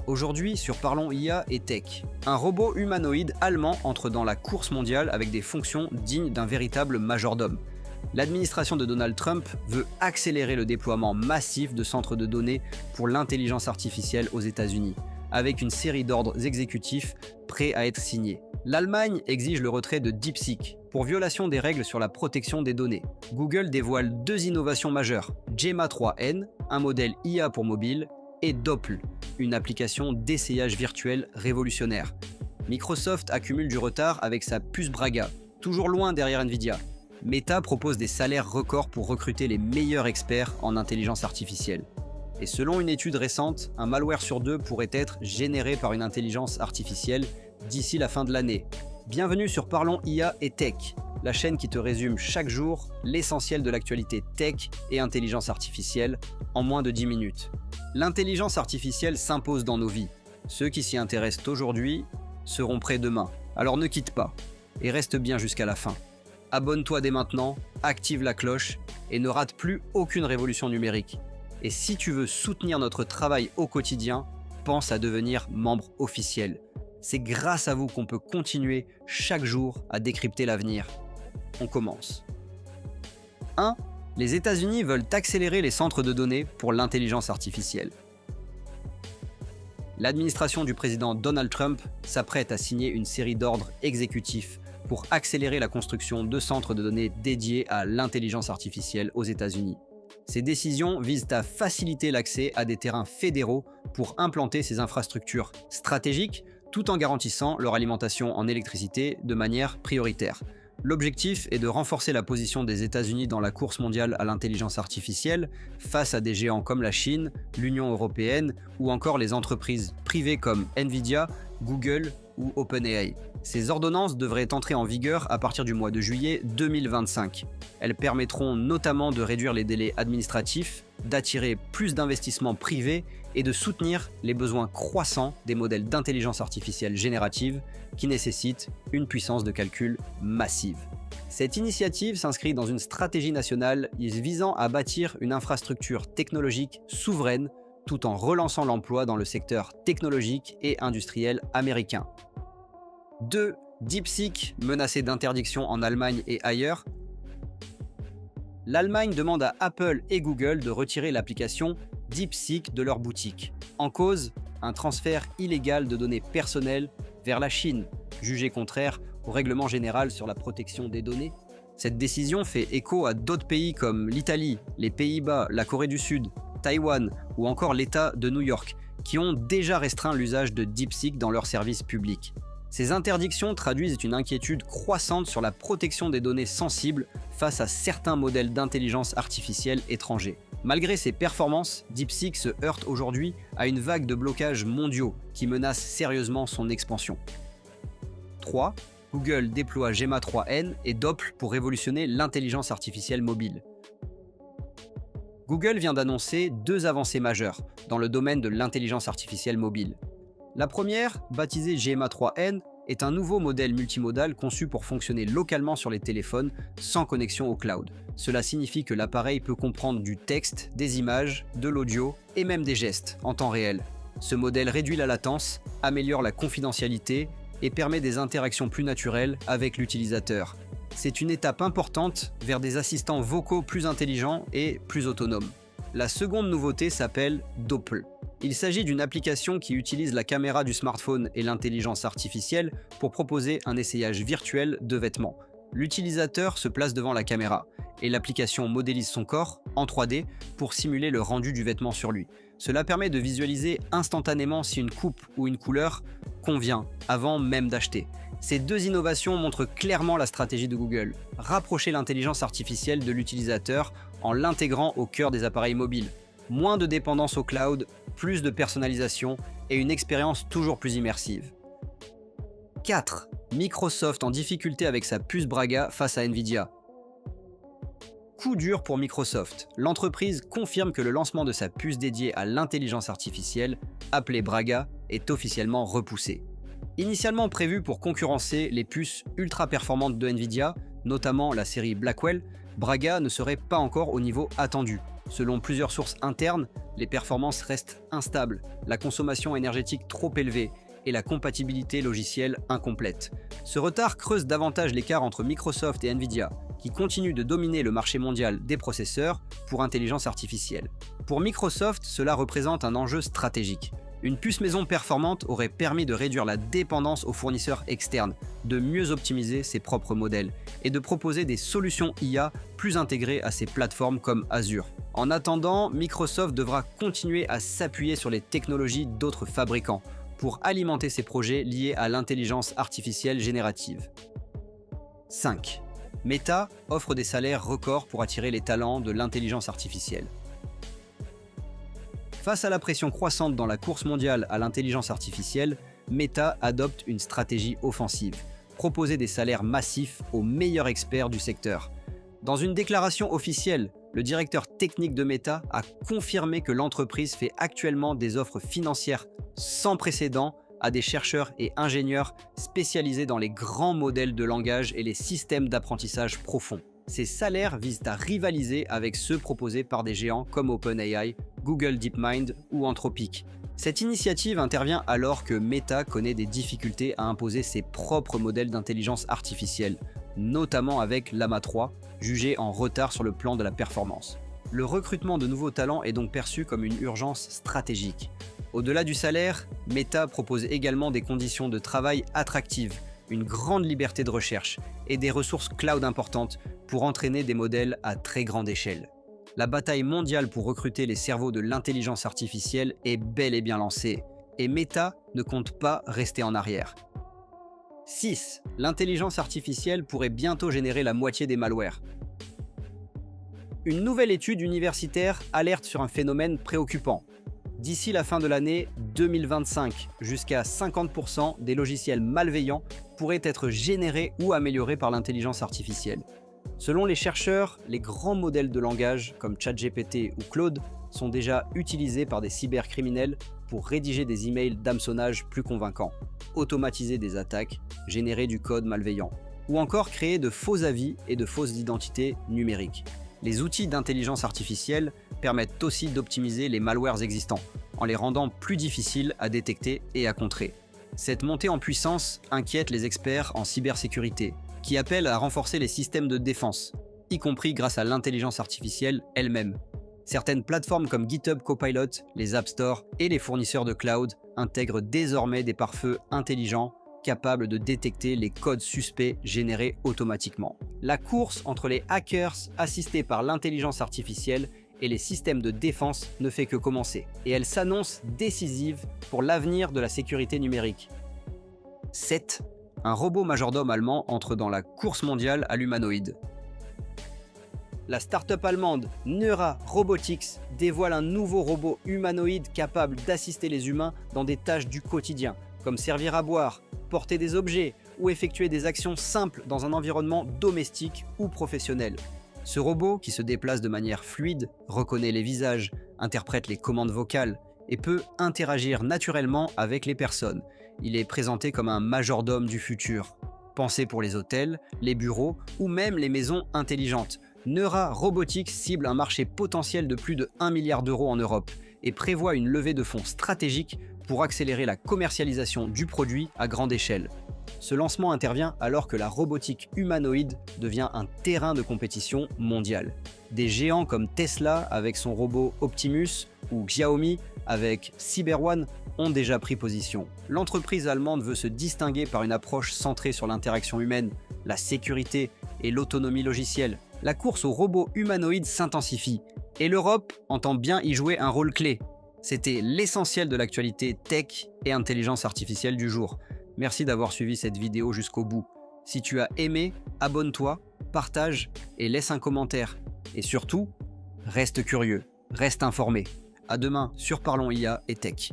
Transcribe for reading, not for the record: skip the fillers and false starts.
Aujourd'hui, sur Parlons IA et Tech, un robot humanoïde allemand entre dans la course mondiale avec des fonctions dignes d'un véritable majordome. L'administration de Donald Trump veut accélérer le déploiement massif de centres de données pour l'intelligence artificielle aux États-Unis, avec une série d'ordres exécutifs prêts à être signés. L'Allemagne exige le retrait de DeepSeek pour violation des règles sur la protection des données. Google dévoile deux innovations majeures, Gemma 3N, un modèle IA pour mobile, et Doppel, une application d'essayage virtuel révolutionnaire. Microsoft accumule du retard avec sa puce Braga, toujours loin derrière Nvidia. Meta propose des salaires records pour recruter les meilleurs experts en intelligence artificielle. Et selon une étude récente, un malware sur deux pourrait être généré par une intelligence artificielle d'ici la fin de l'année. Bienvenue sur Parlons IA et Tech, la chaîne qui te résume chaque jour l'essentiel de l'actualité tech et intelligence artificielle en moins de 10 minutes. L'intelligence artificielle s'impose dans nos vies. Ceux qui s'y intéressent aujourd'hui seront prêts demain. Alors ne quitte pas et reste bien jusqu'à la fin. Abonne-toi dès maintenant, active la cloche et ne rate plus aucune révolution numérique. Et si tu veux soutenir notre travail au quotidien, pense à devenir membre officiel. C'est grâce à vous qu'on peut continuer chaque jour à décrypter l'avenir. On commence. 1. Les États-Unis veulent accélérer les centres de données pour l'intelligence artificielle. L'administration du président Donald Trump s'apprête à signer une série d'ordres exécutifs pour accélérer la construction de centres de données dédiés à l'intelligence artificielle aux États-Unis. Ces décisions visent à faciliter l'accès à des terrains fédéraux pour implanter ces infrastructures stratégiques tout en garantissant leur alimentation en électricité de manière prioritaire. L'objectif est de renforcer la position des États-Unis dans la course mondiale à l'intelligence artificielle face à des géants comme la Chine, l'Union européenne ou encore les entreprises privées comme Nvidia, Google ou OpenAI. Ces ordonnances devraient entrer en vigueur à partir du mois de juillet 2025. Elles permettront notamment de réduire les délais administratifs, d'attirer plus d'investissements privés et de soutenir les besoins croissants des modèles d'intelligence artificielle générative qui nécessitent une puissance de calcul massive. Cette initiative s'inscrit dans une stratégie nationale visant à bâtir une infrastructure technologique souveraine tout en relançant l'emploi dans le secteur technologique et industriel américain. 2. DeepSeek menacé d'interdiction en Allemagne et ailleurs. L'Allemagne demande à Apple et Google de retirer l'application DeepSeek de leur boutique. En cause, un transfert illégal de données personnelles vers la Chine, jugé contraire au règlement général sur la protection des données. Cette décision fait écho à d'autres pays comme l'Italie, les Pays-Bas, la Corée du Sud, Taïwan ou encore l'État de New York, qui ont déjà restreint l'usage de DeepSeek dans leurs services publics. Ces interdictions traduisent une inquiétude croissante sur la protection des données sensibles face à certains modèles d'intelligence artificielle étrangers. Malgré ses performances, DeepSeek se heurte aujourd'hui à une vague de blocages mondiaux qui menace sérieusement son expansion. 3. Google déploie Gemma 3N et Doppel pour révolutionner l'intelligence artificielle mobile. Google vient d'annoncer deux avancées majeures dans le domaine de l'intelligence artificielle mobile. La première, baptisée Gemma 3N, est un nouveau modèle multimodal conçu pour fonctionner localement sur les téléphones sans connexion au cloud. Cela signifie que l'appareil peut comprendre du texte, des images, de l'audio et même des gestes en temps réel. Ce modèle réduit la latence, améliore la confidentialité et permet des interactions plus naturelles avec l'utilisateur. C'est une étape importante vers des assistants vocaux plus intelligents et plus autonomes. La seconde nouveauté s'appelle Doppel. Il s'agit d'une application qui utilise la caméra du smartphone et l'intelligence artificielle pour proposer un essayage virtuel de vêtements. L'utilisateur se place devant la caméra et l'application modélise son corps en 3D pour simuler le rendu du vêtement sur lui. Cela permet de visualiser instantanément si une coupe ou une couleur convient avant même d'acheter. Ces deux innovations montrent clairement la stratégie de Google, rapprocher l'intelligence artificielle de l'utilisateur en l'intégrant au cœur des appareils mobiles. Moins de dépendance au cloud, plus de personnalisation et une expérience toujours plus immersive. 4. Microsoft en difficulté avec sa puce Braga face à Nvidia. Coup dur pour Microsoft. L'entreprise confirme que le lancement de sa puce dédiée à l'intelligence artificielle, appelée Braga, est officiellement repoussé. Initialement prévue pour concurrencer les puces ultra performantes de Nvidia, notamment la série Blackwell, Braga ne serait pas encore au niveau attendu. Selon plusieurs sources internes, les performances restent instables, la consommation énergétique trop élevée et la compatibilité logicielle incomplète. Ce retard creuse davantage l'écart entre Microsoft et Nvidia, qui continuent de dominer le marché mondial des processeurs pour intelligence artificielle. Pour Microsoft, cela représente un enjeu stratégique. Une puce maison performante aurait permis de réduire la dépendance aux fournisseurs externes, de mieux optimiser ses propres modèles et de proposer des solutions IA plus intégrées à ses plateformes comme Azure. En attendant, Microsoft devra continuer à s'appuyer sur les technologies d'autres fabricants pour alimenter ses projets liés à l'intelligence artificielle générative. 5. Meta offre des salaires records pour attirer les talents de l'intelligence artificielle. Face à la pression croissante dans la course mondiale à l'intelligence artificielle, Meta adopte une stratégie offensive, proposer des salaires massifs aux meilleurs experts du secteur. Dans une déclaration officielle, le directeur technique de Meta a confirmé que l'entreprise fait actuellement des offres financières sans précédent à des chercheurs et ingénieurs spécialisés dans les grands modèles de langage et les systèmes d'apprentissage profonds. Ces salaires visent à rivaliser avec ceux proposés par des géants comme OpenAI, Google DeepMind ou Anthropic. Cette initiative intervient alors que Meta connaît des difficultés à imposer ses propres modèles d'intelligence artificielle, notamment avec Llama 3, jugé en retard sur le plan de la performance. Le recrutement de nouveaux talents est donc perçu comme une urgence stratégique. Au-delà du salaire, Meta propose également des conditions de travail attractives, une grande liberté de recherche et des ressources cloud importantes pour entraîner des modèles à très grande échelle. La bataille mondiale pour recruter les cerveaux de l'intelligence artificielle est bel et bien lancée, et Meta ne compte pas rester en arrière. 6. L'intelligence artificielle pourrait bientôt générer la moitié des malwares. Une nouvelle étude universitaire alerte sur un phénomène préoccupant. D'ici la fin de l'année 2025, jusqu'à 50% des logiciels malveillants pourraient être générés ou améliorés par l'intelligence artificielle. Selon les chercheurs, les grands modèles de langage comme ChatGPT ou Claude sont déjà utilisés par des cybercriminels pour rédiger des emails d'hameçonnage plus convaincants, automatiser des attaques, générer du code malveillant, ou encore créer de faux avis et de fausses identités numériques. Les outils d'intelligence artificielle permettent aussi d'optimiser les malwares existants, en les rendant plus difficiles à détecter et à contrer. Cette montée en puissance inquiète les experts en cybersécurité, qui appellent à renforcer les systèmes de défense, y compris grâce à l'intelligence artificielle elle-même. Certaines plateformes comme GitHub Copilot, les App Store et les fournisseurs de cloud intègrent désormais des pare-feux intelligents capables de détecter les codes suspects générés automatiquement. La course entre les hackers assistés par l'intelligence artificielle et les systèmes de défense ne fait que commencer, et elle s'annonce décisive pour l'avenir de la sécurité numérique. 7. Un robot majordome allemand entre dans la course mondiale à l'humanoïde. La start-up allemande Neura Robotics dévoile un nouveau robot humanoïde capable d'assister les humains dans des tâches du quotidien, comme servir à boire, porter des objets ou effectuer des actions simples dans un environnement domestique ou professionnel. Ce robot, qui se déplace de manière fluide, reconnaît les visages, interprète les commandes vocales et peut interagir naturellement avec les personnes. Il est présenté comme un majordome du futur, pensé pour les hôtels, les bureaux ou même les maisons intelligentes. Neura Robotics cible un marché potentiel de plus de 1 milliard d'euros en Europe et prévoit une levée de fonds stratégique pour accélérer la commercialisation du produit à grande échelle. Ce lancement intervient alors que la robotique humanoïde devient un terrain de compétition mondial. Des géants comme Tesla avec son robot Optimus ou Xiaomi avec CyberOne ont déjà pris position. L'entreprise allemande veut se distinguer par une approche centrée sur l'interaction humaine, la sécurité et l'autonomie logicielle. La course aux robots humanoïdes s'intensifie et l'Europe entend bien y jouer un rôle clé. C'était l'essentiel de l'actualité tech et intelligence artificielle du jour. Merci d'avoir suivi cette vidéo jusqu'au bout. Si tu as aimé, abonne-toi, partage et laisse un commentaire. Et surtout, reste curieux, reste informé. À demain sur Parlons IA et Tech.